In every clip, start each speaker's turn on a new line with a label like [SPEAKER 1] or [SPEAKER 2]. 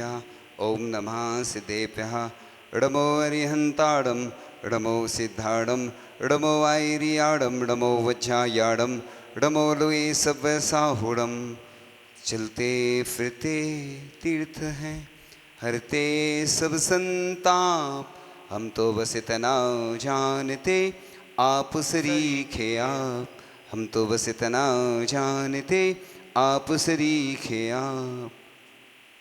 [SPEAKER 1] सिद्धेभ्यः ओम नमः सिद्धेभ्यः णमो अरिहन्ताडं णमो सिद्धाडं णमो आयरियाडं णमो वज्रायाडं णमो लोए सव्यसाहुडं। चलते फिरते तीर्थ हैं हरते सब संताप, हम तो बस इतना जानते आप सरीखे आप, हम तो बस इतना जानते आप सरीखे आप।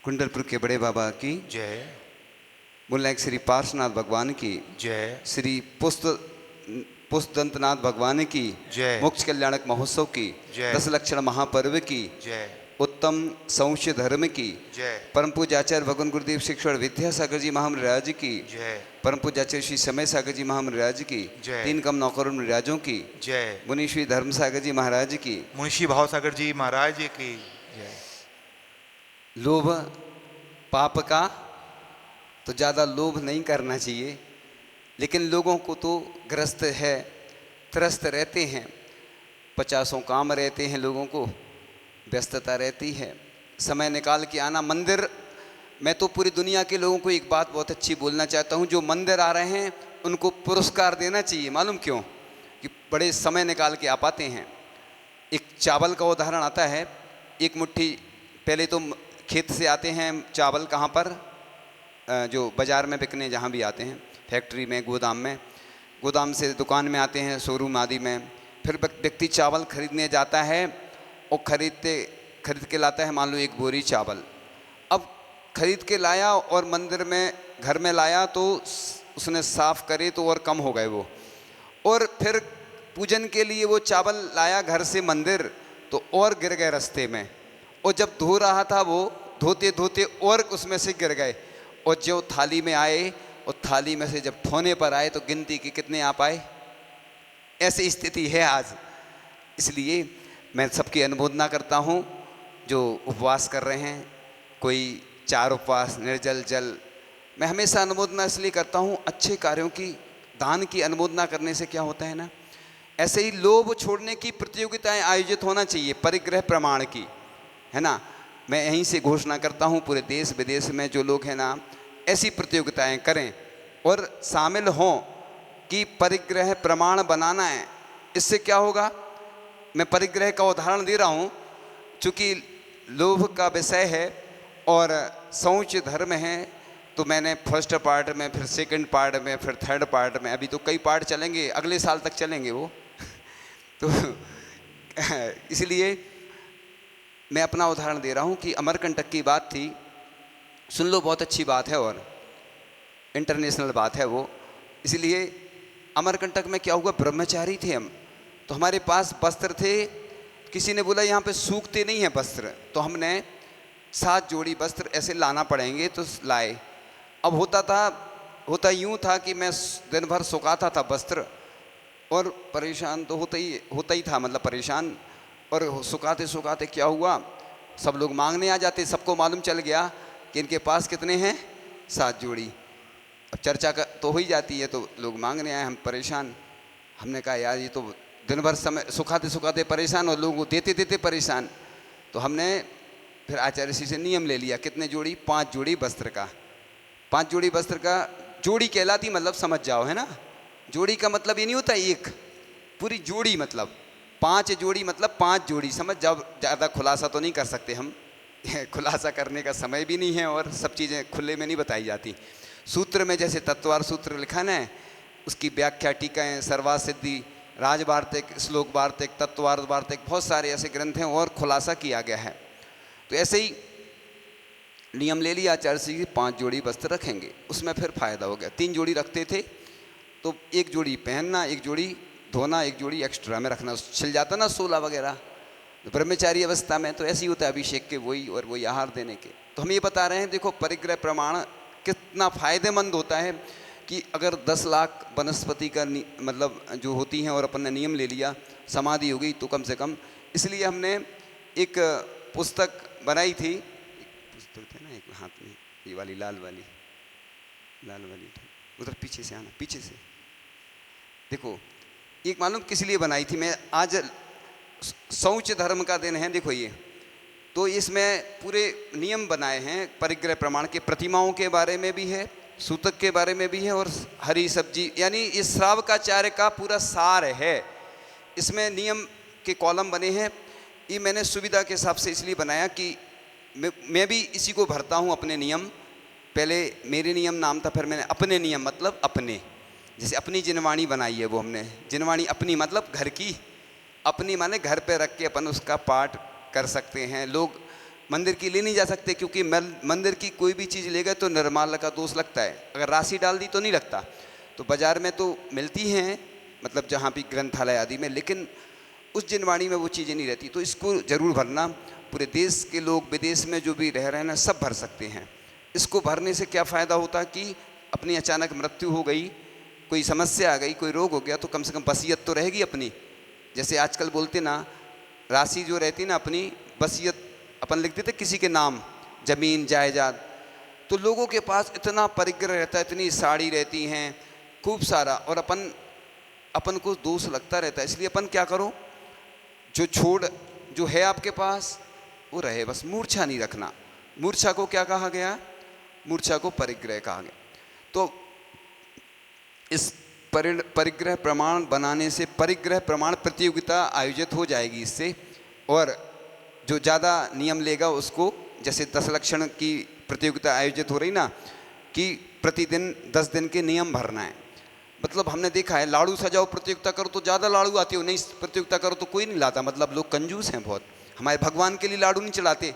[SPEAKER 1] कुंडलपुर के बड़े बाबा की
[SPEAKER 2] जय।
[SPEAKER 1] मुल्ला श्री पार्श्वनाथ भगवान की
[SPEAKER 2] जय।
[SPEAKER 1] श्री पुष्पदंतनाथ भगवान की
[SPEAKER 2] जय।
[SPEAKER 1] मोक्ष कल्याणक महोत्सव की
[SPEAKER 2] जय।
[SPEAKER 1] 10 लक्षण महापर्व की
[SPEAKER 2] जय।
[SPEAKER 1] उत्तम संशय धर्म की
[SPEAKER 2] जय।
[SPEAKER 1] परम पूज्याचार्य भगवान गुरुदेव शिक्षण विद्यासागर जी महामराज की
[SPEAKER 2] जय।
[SPEAKER 1] परम पूज्याचार्य श्री समय सागर जी महामराज की
[SPEAKER 2] जय।
[SPEAKER 1] 3 कम नौकरों राजों की
[SPEAKER 2] जय।
[SPEAKER 1] मुनि श्री धर्म सागर जी महाराज की
[SPEAKER 2] मुंशी भावसागर जी महाराज की जय।
[SPEAKER 1] लोभ पाप का तो ज़्यादा लोभ नहीं करना चाहिए, लेकिन लोगों को तो ग्रस्त है, त्रस्त रहते हैं, 50 काम रहते हैं, लोगों को व्यस्तता रहती है, समय निकाल के आना मंदिर। मैं तो पूरी दुनिया के लोगों को एक बात बहुत अच्छी बोलना चाहता हूँ, जो मंदिर आ रहे हैं उनको पुरस्कार देना चाहिए। मालूम क्यों? कि बड़े समय निकाल के आ पाते हैं। एक चावल का उदाहरण आता है, एक मुट्ठी पहले तो खेत से आते हैं चावल, कहाँ पर? जो बाज़ार में बिकने जहाँ भी आते हैं, फैक्ट्री में, गोदाम से दुकान में आते हैं, शोरूम आदि में। फिर व्यक्ति चावल खरीदने जाता है और खरीद के लाता है, मान लो 1 बोरी चावल। अब खरीद के लाया और मंदिर में घर में लाया तो उसने साफ़ करे तो और कम हो गए वो, और फिर पूजन के लिए वो चावल लाया घर से मंदिर तो और गिर गए रास्ते में, और जब धो रहा था वो धोते धोते और उसमें से गिर गए, और जो थाली में आए और थाली में से जब ठोने पर आए तो गिनती के कितने आ पाए। ऐसी स्थिति है आज। इसलिए मैं सबकी अनुमोदना करता हूँ जो उपवास कर रहे हैं, कोई 4 उपवास, निर्जल जल। मैं हमेशा अनुमोदना इसलिए करता हूँ, अच्छे कार्यों की, दान की अनुमोदना करने से क्या होता है ना, ऐसे ही लोभ छोड़ने की प्रतियोगिताएं आयोजित होना चाहिए परिग्रह प्रमाण की, है ना। मैं यहीं से घोषणा करता हूँ पूरे देश विदेश में जो लोग हैं ना, ऐसी प्रतियोगिताएं करें और शामिल हों कि परिग्रह प्रमाण बनाना है। इससे क्या होगा, मैं परिग्रह का उदाहरण दे रहा हूँ, चूँकि लोभ का विषय है और शौच धर्म है, तो मैंने फर्स्ट पार्ट में, फिर सेकंड पार्ट में, फिर थर्ड पार्ट में, अभी तो कई पार्ट चलेंगे, अगले साल तक चलेंगे वो तो इसलिए मैं अपना उदाहरण दे रहा हूँ कि अमरकंटक की बात थी, सुन लो, बहुत अच्छी बात है और इंटरनेशनल बात है वो। इसलिए अमरकंटक में क्या हुआ, ब्रह्मचारी थे हम, तो हमारे पास वस्त्र थे। किसी ने बोला यहाँ पे सूखते नहीं हैं वस्त्र, तो हमने 7 जोड़ी वस्त्र ऐसे लाना पड़ेंगे, तो लाए। अब होता यूँ था कि मैं दिन भर सुखाता था वस्त्र, और परेशान तो होता ही था, मतलब परेशान। और सुखाते सुखाते क्या हुआ, सब लोग मांगने आ जाते, सबको मालूम चल गया कि इनके पास कितने हैं, 7 जोड़ी। अब चर्चा का तो हो ही जाती है, तो लोग मांगने आए, हम परेशान। हमने कहा यार ये तो दिन भर समय सुखाते सुखाते परेशान और लोगों को देते देते परेशान। तो हमने फिर आचार्य जी से नियम ले लिया, कितने जोड़ी, 5 जोड़ी वस्त्र का। 5 जोड़ी वस्त्र का, जोड़ी कहलाती मतलब समझ जाओ, है ना। जोड़ी का मतलब ये नहीं होता एक, पूरी जोड़ी मतलब 5 जोड़ी मतलब 5 जोड़ी, समझ जाओ। ज़्यादा खुलासा तो नहीं कर सकते हम खुलासा करने का समय भी नहीं है, और सब चीज़ें खुले में नहीं बताई जाती। सूत्र में जैसे तत्वार सूत्र लिखा है, उसकी व्याख्या, टीकाएँ, सर्वार्थ सिद्धि, राजवार्तिक, श्लोक वार्तिक, तत्वार्थ वार्तिक, बहुत सारे ऐसे ग्रंथ हैं और खुलासा किया गया है। तो ऐसे ही नियम ले लिया आचार्य जी, 5 जोड़ी वस्त्र रखेंगे। उसमें फिर फायदा हो गया, 3 जोड़ी रखते थे तो 1 जोड़ी पहनना, 1 जोड़ी धोना, 1 जोड़ी एक्स्ट्रा में रखना, छिल जाता ना सोला वगैरह। तो ब्रह्मचारी अवस्था में तो ऐसे ही होता है, अभिषेक के वही और वही आहार देने के। तो हम ये बता रहे हैं, देखो परिग्रह प्रमाण कितना फ़ायदेमंद होता है कि अगर 10 लाख वनस्पति का मतलब जो होती हैं, और अपन ने नियम ले लिया, समाधि हो गई, तो कम से कम। इसलिए हमने एक पुस्तक बनाई थी, पुस्तक थे ना एक हाथ में, ये वाली लाल वाली उधर पीछे से आना, पीछे से देखो। एक मालूम किस लिए बनाई थी मैं, आज शौच धर्म का दिन है। देखो ये तो इसमें पूरे नियम बनाए हैं परिग्रह प्रमाण के। प्रतिमाओं के बारे में भी है, सूतक के बारे में भी है, और हरी सब्जी, यानी इस श्रावकाचार्य का पूरा सार है। इसमें नियम के कॉलम बने हैं। ये मैंने सुविधा के हिसाब से इसलिए बनाया कि मैं भी इसी को भरता हूँ अपने नियम। पहले मेरे नियम नाम था, फिर मैंने अपने नियम मतलब अपने, जैसे अपनी जिनवाणी बनाई है वो हमने। जिनवाणी अपनी मतलब घर की, अपनी माने घर पे रख के अपन उसका पाठ कर सकते हैं। लोग मंदिर की ले नहीं जा सकते, क्योंकि मंदिर की कोई भी चीज़ लेगा तो निर्माल्य का दोष लगता है। अगर राशि डाल दी तो नहीं लगता। तो बाज़ार में तो मिलती हैं, मतलब जहाँ भी ग्रंथालय आदि में, लेकिन उस जिनवाणी में वो चीज़ें नहीं रहती। तो इसको ज़रूर भरना। पूरे देश के लोग, विदेश में जो भी रह रहे हैं ना, सब भर सकते हैं। इसको भरने से क्या फ़ायदा होता कि अपनी अचानक मृत्यु हो गई, कोई समस्या आ गई, कोई रोग हो गया, तो कम से कम वसीयत तो रहेगी अपनी। जैसे आजकल बोलते ना, राशि जो रहती ना अपनी, वसीयत अपन लिख देते किसी के नाम, ज़मीन जायदाद। तो लोगों के पास इतना परिग्रह रहता है, इतनी साड़ी रहती हैं, खूब सारा, और अपन को दोष लगता रहता है। इसलिए अपन क्या करो, जो है आपके पास वो रहे, बस मूर्छा नहीं रखना। मूर्छा को क्या कहा गया? मूर्छा को परिग्रह कहा गया। तो इस परिग्रह प्रमाण बनाने से परिग्रह प्रमाण प्रतियोगिता आयोजित हो जाएगी इससे, और जो ज़्यादा नियम लेगा उसको, जैसे 10 लक्षण की प्रतियोगिता आयोजित हो रही ना, कि प्रतिदिन 10 दिन के नियम भरना है। मतलब हमने देखा है, लाड़ू सजाओ प्रतियोगिता करो तो ज़्यादा लाड़ू आती हो, नहीं प्रतियोगिता करो तो कोई नहीं लाता। मतलब लोग कंजूस हैं बहुत। हमारे भगवान के लिए लाड़ू नहीं चढ़ाते।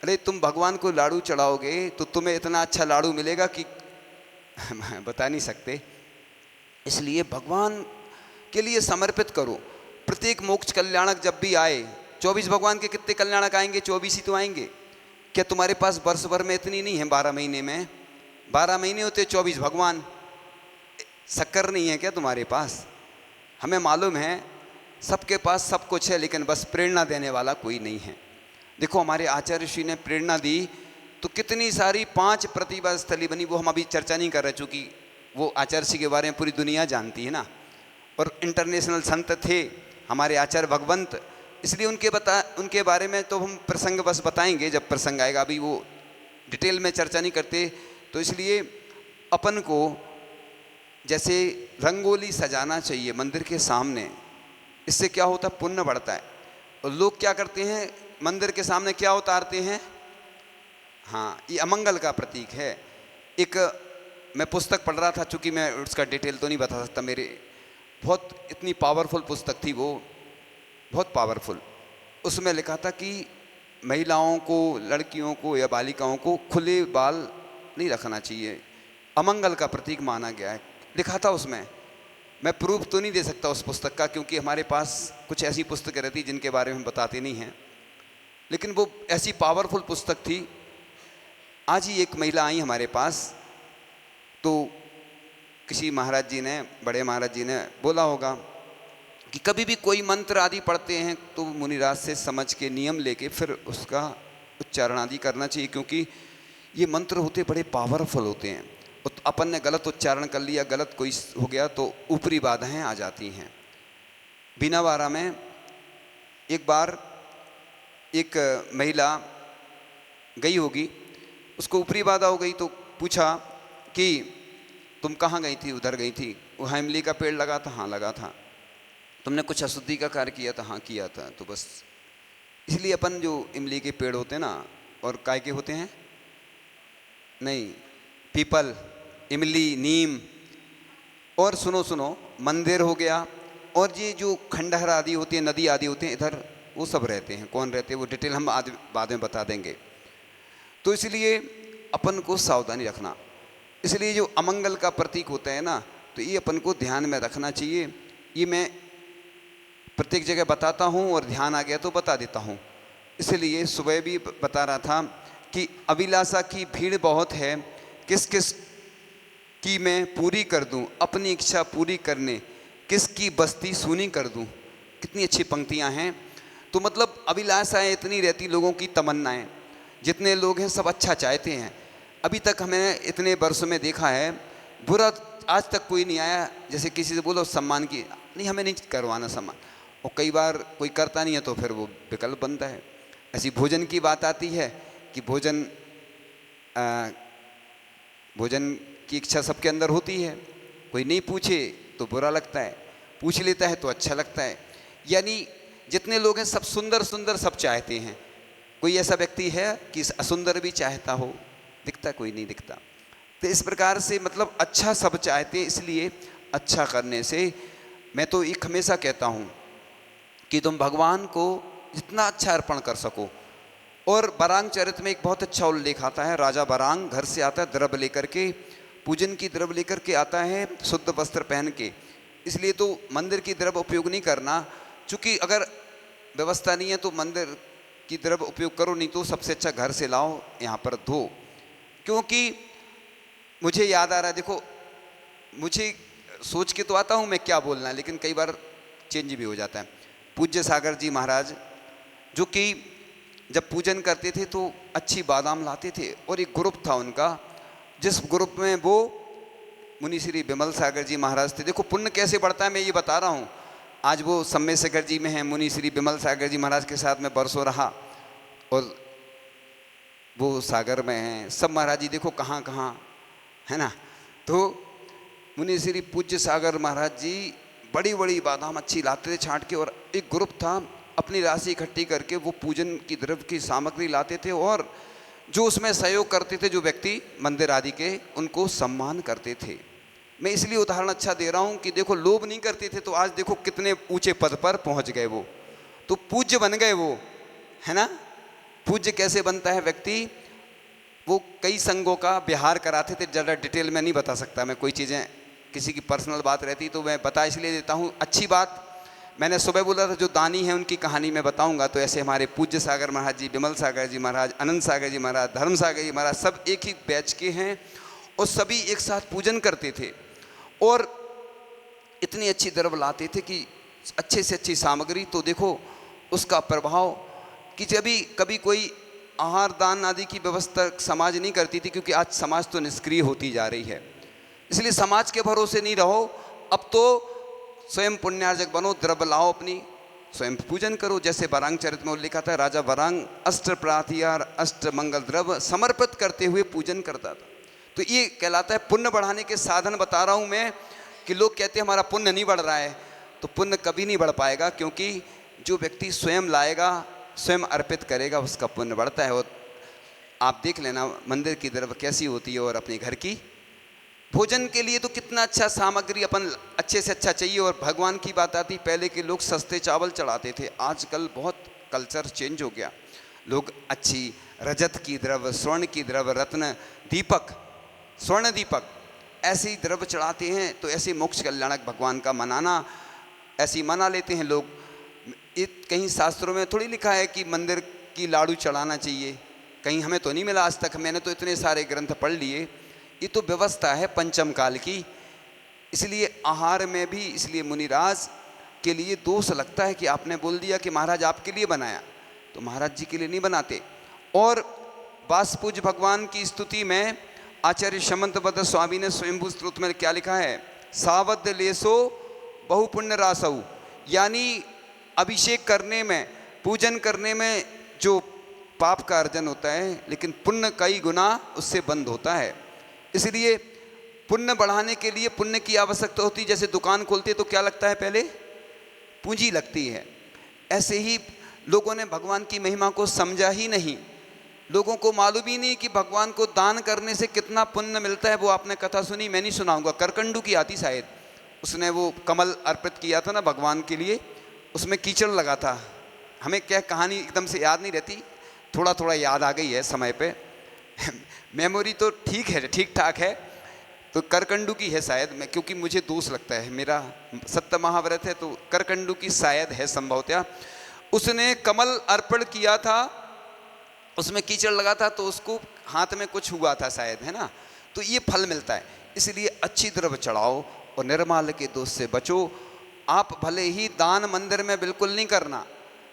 [SPEAKER 1] अरे तुम भगवान को लाड़ू चढ़ाओगे तो तुम्हें इतना अच्छा लाड़ू मिलेगा कि बता नहीं सकते। इसलिए भगवान के लिए समर्पित करो। प्रत्येक मोक्ष कल्याणक जब भी आए, 24 भगवान के कितने कल्याणक आएंगे? 24 ही तो आएंगे। क्या तुम्हारे पास वर्ष भर में इतनी नहीं है? 12 महीने में 12 महीने होते, 24 भगवान। शक्कर नहीं है क्या तुम्हारे पास? हमें मालूम है सबके पास सब कुछ है, लेकिन बस प्रेरणा देने वाला कोई नहीं है। देखो हमारे आचार्य ऋषि ने प्रेरणा दी तो कितनी सारी 5 प्रतिभा स्थली बनी। वो हम अभी चर्चा नहीं कर रहे, चूँकि वो आचार्य ऋषि के बारे में पूरी दुनिया जानती है ना, और इंटरनेशनल संत थे हमारे आचार्य भगवंत। इसलिए उनके बारे में तो हम प्रसंग बस बताएंगे जब प्रसंग आएगा, अभी वो डिटेल में चर्चा नहीं करते। तो इसलिए अपन को जैसे रंगोली सजाना चाहिए मंदिर के सामने, इससे क्या होता है? पुण्य बढ़ता है। और लोग क्या करते हैं, मंदिर के सामने क्या उतारते हैं? हाँ, ये अमंगल का प्रतीक है। एक मैं पुस्तक पढ़ रहा था, चूँकि मैं उसका डिटेल तो नहीं बता सकता, मेरे बहुत इतनी पावरफुल पुस्तक थी वो, बहुत पावरफुल। उसमें लिखा था कि महिलाओं को, लड़कियों को या बालिकाओं को खुले बाल नहीं रखना चाहिए, अमंगल का प्रतीक माना गया है, लिखा था उसमें। मैं प्रूफ तो नहीं दे सकता उस पुस्तक का, क्योंकि हमारे पास कुछ ऐसी पुस्तकें रहती जिनके बारे में हम बताते नहीं हैं, लेकिन वो ऐसी पावरफुल पुस्तक थी। आज ही एक महिला आई हमारे पास, तो किसी महाराज जी ने, बड़े महाराज जी ने बोला होगा कि कभी भी कोई मंत्र आदि पढ़ते हैं तो मुनिराज से समझ के नियम लेके फिर उसका उच्चारण आदि करना चाहिए, क्योंकि ये मंत्र होते बड़े पावरफुल होते हैं। अपन ने गलत उच्चारण कर लिया, गलत कोई हो गया तो ऊपरी बाधाएं आ जाती हैं। बीनावारा में एक बार एक महिला गई होगी, उसको ऊपरी बाधा हो गई, तो पूछा कि तुम कहाँ गई थी? उधर गई थी। वो इमली का पेड़ लगा था? हाँ लगा था। तुमने कुछ अशुद्धि का कार्य किया था? हाँ किया था। तो बस इसलिए अपन जो इमली के पेड़ होते हैं ना, और काय के होते हैं? नहीं, पीपल, इमली, नीम, और सुनो मंदिर हो गया, और ये जो खंडहर आदि होती है, नदी आदि होते हैं इधर, वो सब रहते हैं। कौन रहते हैं वो डिटेल हम बाद में बता देंगे। तो इसलिए अपन को सावधानी रखना। इसलिए जो अमंगल का प्रतीक होता है ना, तो ये अपन को ध्यान में रखना चाहिए। ये मैं प्रत्येक जगह बताता हूँ, और ध्यान आ गया तो बता देता हूँ। इसलिए सुबह भी बता रहा था कि अभिलाषा की भीड़ बहुत है, किस किस की मैं पूरी कर दूं, अपनी इच्छा पूरी करने किसकी बस्ती सूनी कर दूं। कितनी अच्छी पंक्तियां हैं। तो मतलब अभिलाषाएं इतनी रहती, लोगों की तमन्नाएं, जितने लोग हैं सब अच्छा चाहते हैं। अभी तक हमें इतने वर्षों में देखा है, बुरा आज तक कोई नहीं आया। जैसे किसी से बोलो सम्मान की, नहीं हमें नहीं करवाना सम्मान, और कई बार कोई करता नहीं है तो फिर वो विकल्प बनता है। ऐसी भोजन की बात आती है कि भोजन की इच्छा सबके अंदर होती है, कोई नहीं पूछे तो बुरा लगता है, पूछ लेता है तो अच्छा लगता है। यानी जितने लोग हैं सब सुंदर सुंदर सब चाहते हैं। कोई ऐसा व्यक्ति है कि असुंदर भी चाहता हो? दिखता कोई नहीं दिखता। तो इस प्रकार से मतलब अच्छा सब चाहते हैं, इसलिए अच्छा करने से मैं तो एक हमेशा कहता हूँ कि तुम भगवान को जितना अच्छा अर्पण कर सको। और बरांग चरित में एक बहुत अच्छा उल्लेख आता है, राजा बरांग घर से आता है द्रव्य लेकर के, पूजन की द्रव्य लेकर के आता है, शुद्ध वस्त्र पहन के। इसलिए तो मंदिर की द्रव्य उपयोग नहीं करना, चूँकि अगर व्यवस्था नहीं है तो मंदिर की द्रव्य उपयोग करो, नहीं तो सबसे अच्छा घर से लाओ, यहाँ पर धो। क्योंकि मुझे याद आ रहा है, देखो मुझे सोच के तो आता हूँ मैं क्या बोलना है, लेकिन कई बार चेंज भी हो जाता है। पूज्य सागर जी महाराज जो कि जब पूजन करते थे तो अच्छी बादाम लाते थे, और एक ग्रुप था उनका, जिस ग्रुप में वो मुनि श्री विमल सागर जी महाराज थे। देखो पुण्य कैसे बढ़ता है, मैं ये बता रहा हूँ। आज वो सम्मेद शेखर जी में हैं, मुनि श्री विमल सागर जी महाराज के साथ में बरसों रहा, और वो सागर में हैं। सब महाराज जी देखो कहाँ कहाँ है ना। तो मुनि श्री पूज्य सागर महाराज जी बड़ी बड़ी बादाम अच्छी लाते थे छांट के, और एक ग्रुप था अपनी राशि इकट्ठी करके वो पूजन की द्रव्य की सामग्री लाते थे, और जो उसमें सहयोग करते थे जो व्यक्ति मंदिर आदि के, उनको सम्मान करते थे। मैं इसलिए उदाहरण अच्छा दे रहा हूँ कि देखो लोभ नहीं करते थे तो आज देखो कितने ऊंचे पद पर पहुँच गए वो, तो पूज्य बन गए वो, है ना। पूज्य कैसे बनता है व्यक्ति? वो कई संघों का विहार कराते थे, ज़्यादा डिटेल में नहीं बता सकता मैं, कोई चीज़ें किसी की पर्सनल बात रहती तो मैं बता इसलिए देता हूँ। अच्छी बात मैंने सुबह बोला था, जो दानी है उनकी कहानी मैं बताऊंगा। तो ऐसे हमारे पूज्य सागर महाराज जी, विमल सागर जी महाराज, अनंत सागर जी महाराज, धर्म सागर जी महाराज, सब एक ही बैच के हैं, और सभी एक साथ पूजन करते थे, और इतनी अच्छी द्रव्य लाते थे कि अच्छे से अच्छी सामग्री। तो देखो उसका प्रभाव कि जब भी कभी कोई आहार दान आदि की व्यवस्था समाज नहीं करती थी, क्योंकि आज समाज तो निष्क्रिय होती जा रही है, इसलिए समाज के भरोसे नहीं रहो। अब तो स्वयं पुण्यार्जक बनो, द्रव्य लाओ, अपनी स्वयं पूजन करो। जैसे बरांग चरित में उल्लेख आता है, राजा बरांग अष्ट प्रातिहार अष्ट मंगल द्रव्य समर्पित करते हुए पूजन करता था। तो ये कहलाता है पुण्य बढ़ाने के साधन बता रहा हूँ मैं। कि लोग कहते हैं हमारा पुण्य नहीं बढ़ रहा है, तो पुण्य कभी नहीं बढ़ पाएगा, क्योंकि जो व्यक्ति स्वयं लाएगा, स्वयं अर्पित करेगा, उसका पुण्य बढ़ता है। और आप देख लेना मंदिर की द्रव्य कैसी होती है, और अपने घर की भोजन के लिए तो कितना अच्छा सामग्री अपन अच्छे से अच्छा चाहिए। और भगवान की बात आती, पहले के लोग सस्ते चावल चढ़ाते थे, आजकल बहुत कल्चर चेंज हो गया। लोग अच्छी रजत की द्रव्य, स्वर्ण की द्रव्य, रत्न दीपक, स्वर्ण दीपक ऐसे ही द्रव्य चढ़ाते हैं। तो ऐसे मोक्ष कल्याणक भगवान का मनाना ऐसे ही मना लेते हैं लोग। कहीं शास्त्रों में थोड़ी लिखा है कि मंदिर की लाड़ू चढ़ाना चाहिए, कहीं हमें तो नहीं मिला आज तक। मैंने तो इतने सारे ग्रंथ पढ़ लिए। ये तो व्यवस्था है पंचम काल की, इसलिए आहार में भी, इसलिए मुनिराज के लिए दोष लगता है कि आपने बोल दिया कि महाराज आपके लिए बनाया, तो महाराज जी के लिए नहीं बनाते। और वासपूज भगवान की स्तुति में आचार्य शमंतभद्र स्वामी ने स्वयंभू स्तोत्र में क्या लिखा है? सावध लेसो बहुपुण्य रासऊ, यानी अभिषेक करने में, पूजन करने में जो पाप का अर्जन होता है, लेकिन पुण्य कई गुना उससे बंद होता है। इसलिए पुण्य बढ़ाने के लिए पुण्य की आवश्यकता होती है। जैसे दुकान खोलते तो क्या लगता है? पहले पूंजी लगती है। ऐसे ही लोगों ने भगवान की महिमा को समझा ही नहीं, लोगों को मालूम ही नहीं कि भगवान को दान करने से कितना पुण्य मिलता है। वो आपने कथा सुनी, मैं नहीं सुनाऊंगा, करकंडू की आती शायद, उसने वो कमल अर्पित किया था ना भगवान के लिए, उसमें कीचड़ लगा था। हमें क्या कहानी एकदम से याद नहीं रहती, थोड़ा थोड़ा याद आ गई है समय पे मेमोरी तो ठीक है, ठीक ठाक है। तो करकंडू की है शायद, मैं क्योंकि मुझे दोष लगता है, मेरा सत्य महाव्रत है, तो करकंडू की शायद है संभवतः। उसने कमल अर्पण किया था, उसमें कीचड़ लगा था, तो उसको हाथ में कुछ हुआ था शायद, है ना। तो ये फल मिलता है। इसलिए अच्छी द्रव्य चढ़ाओ और निर्माल के दोष से बचो। आप भले ही दान मंदिर में बिल्कुल नहीं करना,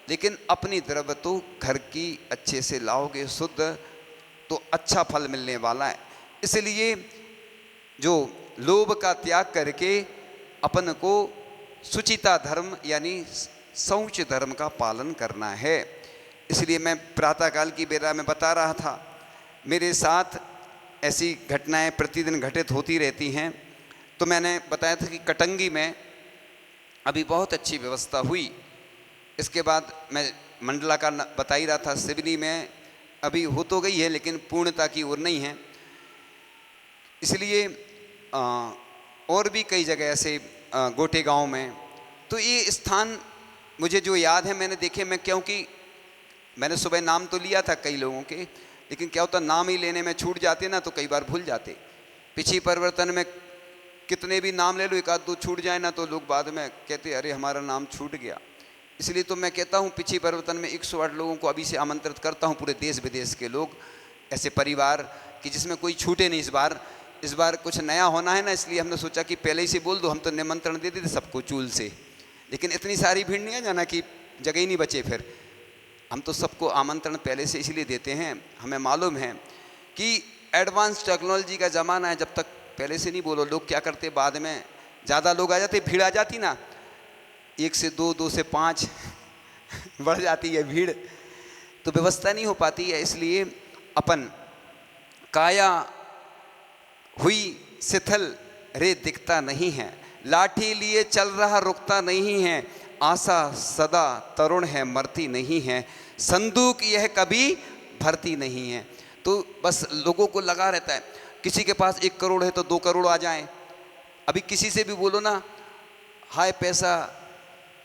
[SPEAKER 1] लेकिन अपनी द्रव्य तो घर की अच्छे से लाओगे शुद्ध, तो अच्छा फल मिलने वाला है। इसलिए जो लोभ का त्याग करके अपन को सुचिता धर्म यानी शौच धर्म का पालन करना है। इसलिए मैं प्रातःकाल की बेला में बता रहा था, मेरे साथ ऐसी घटनाएं प्रतिदिन घटित होती रहती हैं। तो मैंने बताया था कि कटंगी में अभी बहुत अच्छी व्यवस्था हुई। इसके बाद मैं मंडला का बता ही रहा था, सिवनी में अभी हो तो गई है लेकिन पूर्णता की ओर नहीं है। इसलिए और भी कई जगह ऐसे गोटे गांव में, तो ये स्थान मुझे जो याद है मैंने देखे, मैं क्योंकि मैंने सुबह नाम तो लिया था कई लोगों के, लेकिन क्या होता नाम ही लेने में छूट जाते ना तो कई बार भूल जाते। पिछी परिवर्तन में कितने भी नाम ले लो, एक आध दो छूट जाए ना तो लोग बाद में कहते अरे हमारा नाम छूट गया। इसलिए तो मैं कहता हूँ पिछी परिवर्तन में 108 लोगों को अभी से आमंत्रित करता हूँ, पूरे देश विदेश के लोग, ऐसे परिवार कि जिसमें कोई छूटे नहीं। इस बार कुछ नया होना है ना, इसलिए हमने सोचा कि पहले ही से बोल दो। हम तो निमंत्रण दे देते सबको चूल से, लेकिन इतनी सारी भीड़ नहीं आ जाना कि जगह ही नहीं बचे। फिर हम तो सबको आमंत्रण पहले से इसलिए देते हैं, हमें मालूम है कि एडवांस टेक्नोलॉजी का ज़माना है। जब तक पहले से नहीं बोलो, लोग क्या करते बाद में ज़्यादा लोग आ जाते, भीड़ आ जाती ना, 1 से 2, 2 से 5 बढ़ जाती है भीड़, तो व्यवस्था नहीं हो पाती है। इसलिए अपन काया हुई शिथिल रे दिखता नहीं है, लाठी लिए चल रहा रुकता नहीं है, आशा सदा तरुण है मरती नहीं है, संदूक यह कभी भरती नहीं है। तो बस लोगों को लगा रहता है, किसी के पास 1 करोड़ है तो 2 करोड़ आ जाएं। अभी किसी से भी बोलो ना, हाय पैसा,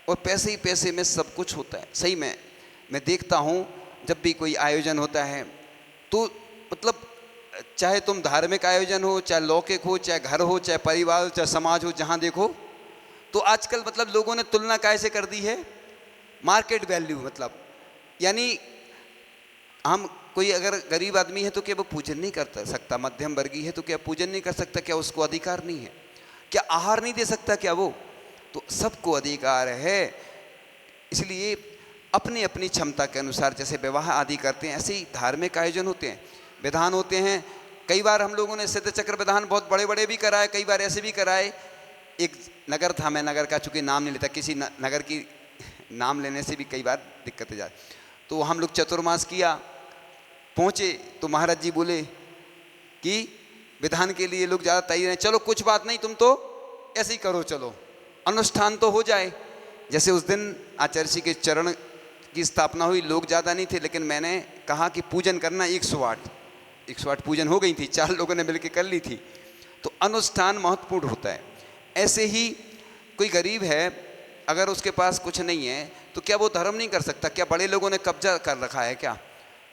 [SPEAKER 1] और पैसे ही पैसे में सब कुछ होता है। सही में मैं देखता हूँ जब भी कोई आयोजन होता है तो मतलब चाहे तुम धार्मिक आयोजन हो, चाहे लौकिक हो, चाहे घर हो, चाहे परिवार हो, चाहे समाज हो, जहाँ देखो तो आजकल मतलब लोगों ने तुलना कैसे कर दी है, मार्केट वैल्यू। मतलब यानी हम कोई अगर गरीब आदमी है तो क्या वो पूजन नहीं कर सकता, मध्यम वर्गीय है तो क्या पूजन नहीं कर सकता, क्या उसको अधिकार नहीं है, क्या आहार नहीं दे सकता क्या वो? तो सबको अधिकार है। इसलिए अपनी अपनी क्षमता के अनुसार जैसे विवाह आदि करते हैं, ऐसे ही धार्मिक आयोजन होते हैं, विधान होते हैं। कई बार हम लोगों ने सिद्ध चक्र विधान बहुत बड़े बड़े भी कराए, कई बार ऐसे भी कराए। एक नगर था, मैं नगर का चूँकि नाम नहीं लेता, किसी नगर की नाम लेने से भी कई बार दिक्कतें जाती, तो हम लोग चतुर्मास किया, पहुँचे तो महाराज जी बोले कि विधान के लिए लोग ज़्यादा तैयार हैं, चलो कुछ बात नहीं, तुम तो ऐसे ही करो, चलो अनुष्ठान तो हो जाए। जैसे उस दिन आचार्य जी के चरण की स्थापना हुई, लोग ज़्यादा नहीं थे, लेकिन मैंने कहा कि पूजन करना 108 पूजन हो गई थी, 4 लोगों ने मिलकर कर ली थी। तो अनुष्ठान महत्वपूर्ण होता है। ऐसे ही कोई गरीब है, अगर उसके पास कुछ नहीं है तो क्या वो धर्म नहीं कर सकता? क्या बड़े लोगों ने कब्जा कर रखा है क्या,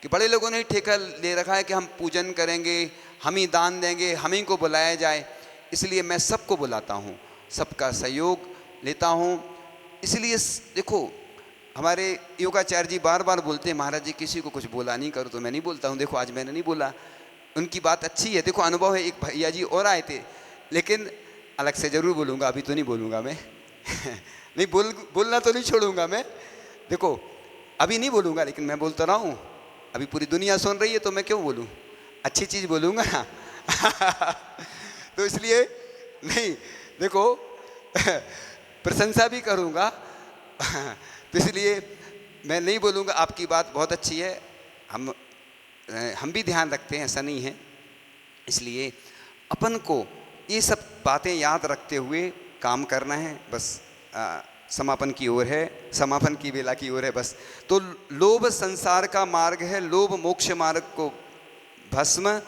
[SPEAKER 1] कि बड़े लोगों ने ही ठेका ले रखा है कि हम पूजन करेंगे, हम ही दान देंगे, हम ही को बुलाया जाए? इसलिए मैं सबको बुलाता हूँ, सबका सहयोग लेता हूँ। इसलिए देखो हमारे योगाचार्य जी बार बार बोलते हैं, महाराज जी किसी को कुछ बोला नहीं करो, तो मैं नहीं बोलता हूँ। देखो आज मैंने नहीं बोला, उनकी बात अच्छी है, देखो अनुभव है। एक भैया जी और आए थे, लेकिन अलग से ज़रूर बोलूँगा, अभी तो नहीं बोलूँगा मैं नहीं बोलना तो नहीं छोड़ूंगा मैं, देखो अभी नहीं बोलूँगा, लेकिन मैं बोलता रहा हूँ। अभी पूरी दुनिया सुन रही है तो मैं क्यों बोलूँ, अच्छी चीज़ बोलूँगा ना तो इसलिए नहीं, देखो प्रशंसा भी करूँगा तो इसलिए मैं नहीं बोलूँगा। आपकी बात बहुत अच्छी है, हम भी ध्यान रखते हैं, ऐसा नहीं है। इसलिए अपन को ये सब बातें याद रखते हुए काम करना है। बस समापन की ओर है, समापन की वेला की ओर है बस। तो लोभ संसार का मार्ग है, लोभ मोक्ष मार्ग को भस्म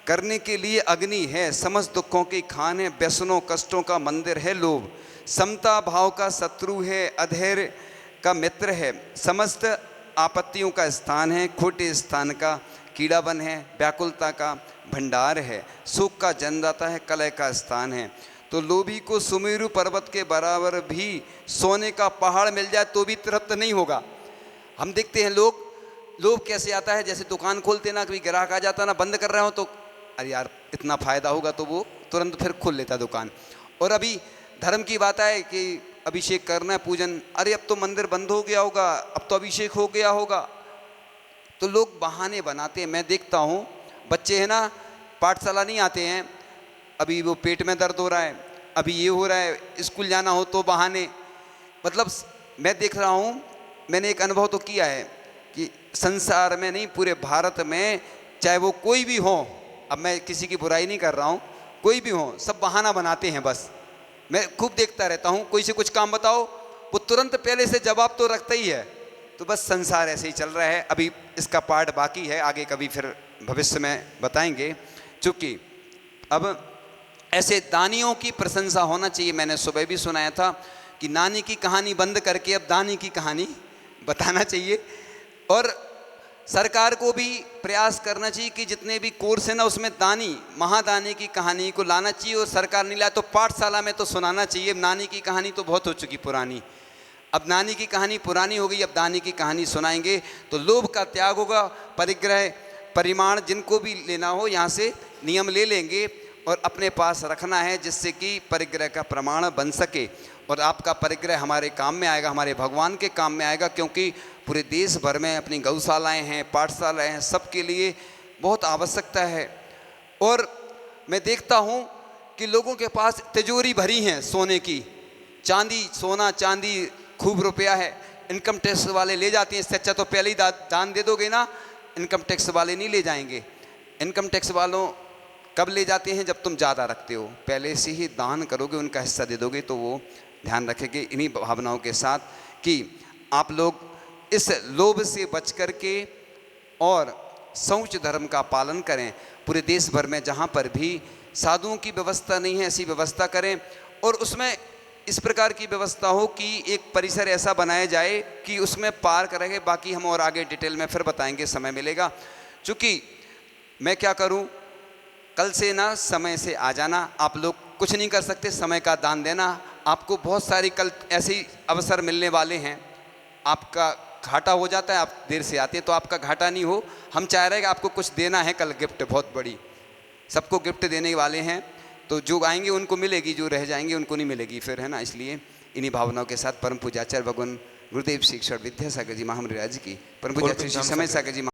[SPEAKER 1] करने के लिए अग्नि है, समस्त दुखों की खान है, व्यसनों कष्टों का मंदिर है लोभ, समता भाव का शत्रु है, अधैर्य का मित्र है, समस्त आपत्तियों का स्थान है, खोटे स्थान का कीड़ावन है, व्याकुलता का भंडार है, सुख का जन्मदाता है, कलह का स्थान है। तो लोभी को सुमेरु पर्वत के बराबर भी सोने का पहाड़ मिल जाए तो भी तृप्त नहीं होगा। हम देखते हैं लोभ कैसे आता है, जैसे दुकान खोलते ना, कभी ग्राहक आ जाता ना, बंद कर रहे हो तो अरे यार इतना फ़ायदा होगा, तो वो तुरंत फिर खोल लेता दुकान। और अभी धर्म की बात आए कि अभिषेक करना है, पूजन, अरे अब तो मंदिर बंद हो गया होगा, अब तो अभिषेक हो गया होगा, तो लोग बहाने बनाते हैं। मैं देखता हूँ बच्चे हैं ना, पाठशाला नहीं आते हैं, अभी वो पेट में दर्द हो रहा है, अभी ये हो रहा है, स्कूल जाना हो तो बहाने। मतलब मैं देख रहा हूँ, मैंने एक अनुभव तो किया है, कि संसार में नहीं, पूरे भारत में, चाहे वो कोई भी हो, अब मैं किसी की बुराई नहीं कर रहा हूँ, कोई भी हो, सब बहाना बनाते हैं बस। मैं खूब देखता रहता हूँ, कोई से कुछ काम बताओ, वो तुरंत पहले से जवाब तो रखता ही है। तो बस संसार ऐसे ही चल रहा है। अभी इसका पार्ट बाकी है, आगे कभी फिर भविष्य में बताएंगे। चूँकि अब ऐसे दानियों की प्रशंसा होना चाहिए। मैंने सुबह भी सुनाया था कि नानी की कहानी बंद करके अब दानी की कहानी बताना चाहिए। और सरकार को भी प्रयास करना चाहिए कि जितने भी कोर्स है ना, उसमें दानी, महादानी की कहानी को लाना चाहिए। और सरकार नहीं लाए तो पाठशाला में तो सुनाना चाहिए। नानी की कहानी तो बहुत हो चुकी पुरानी, अब नानी की कहानी पुरानी हो गई, अब दानी की कहानी सुनाएंगे तो लोभ का त्याग होगा। परिग्रह, परिमाण जिनको भी लेना हो यहाँ से नियम ले लेंगे और अपने पास रखना है, जिससे कि परिग्रह का प्रमाण बन सके। और आपका परिग्रह हमारे काम में आएगा, हमारे भगवान के काम में आएगा, क्योंकि पूरे देश भर में अपनी गौशालाएं हैं, पाठशालाएं हैं, सबके लिए बहुत आवश्यकता है। और मैं देखता हूँ कि लोगों के पास तिजोरी भरी हैं सोने की, चांदी, सोना चांदी, खूब रुपया है। इनकम टैक्स वाले ले जाते हैं, इससे अच्छा तो पहले ही दान दे दोगे ना। इनकम टैक्स वाले नहीं ले जाएंगे। इनकम टैक्स वालों कब ले जाते हैं, जब तुम ज़्यादा रखते हो, पहले से ही दान करोगे, उनका हिस्सा दे दोगे तो वो ध्यान रखेंगे। इन्हीं भावनाओं के साथ कि आप लोग इस लोभ से बच कर के और शौच धर्म का पालन करें। पूरे देश भर में जहाँ पर भी साधुओं की व्यवस्था नहीं है, ऐसी व्यवस्था करें। और उसमें इस प्रकार की व्यवस्था हो कि एक परिसर ऐसा बनाया जाए कि उसमें पार्क रहे। बाकी हम और आगे डिटेल में फिर बताएंगे, समय मिलेगा। चूँकि मैं क्या करूं, कल से ना समय से आ जाना। आप लोग कुछ नहीं कर सकते, समय का दान देना। आपको बहुत सारी कल ऐसे ही अवसर मिलने वाले हैं। आपका घाटा हो जाता है, आप देर से आते हैं, तो आपका घाटा नहीं हो। हम चाह रहे हैं कि आपको कुछ देना है कल, गिफ्ट बहुत बड़ी, सबको गिफ्ट देने वाले हैं। तो जो आएंगे उनको मिलेगी, जो रह जाएंगे उनको नहीं मिलेगी फिर, है ना। इसलिए इन्हीं भावनाओं के साथ परम पूज्याचार्य भगवान गुरुदेव श्री ईश्वर विद्यासागर जी महामंडल जी की, परम पूज्याचार्य श्री समय सागर जी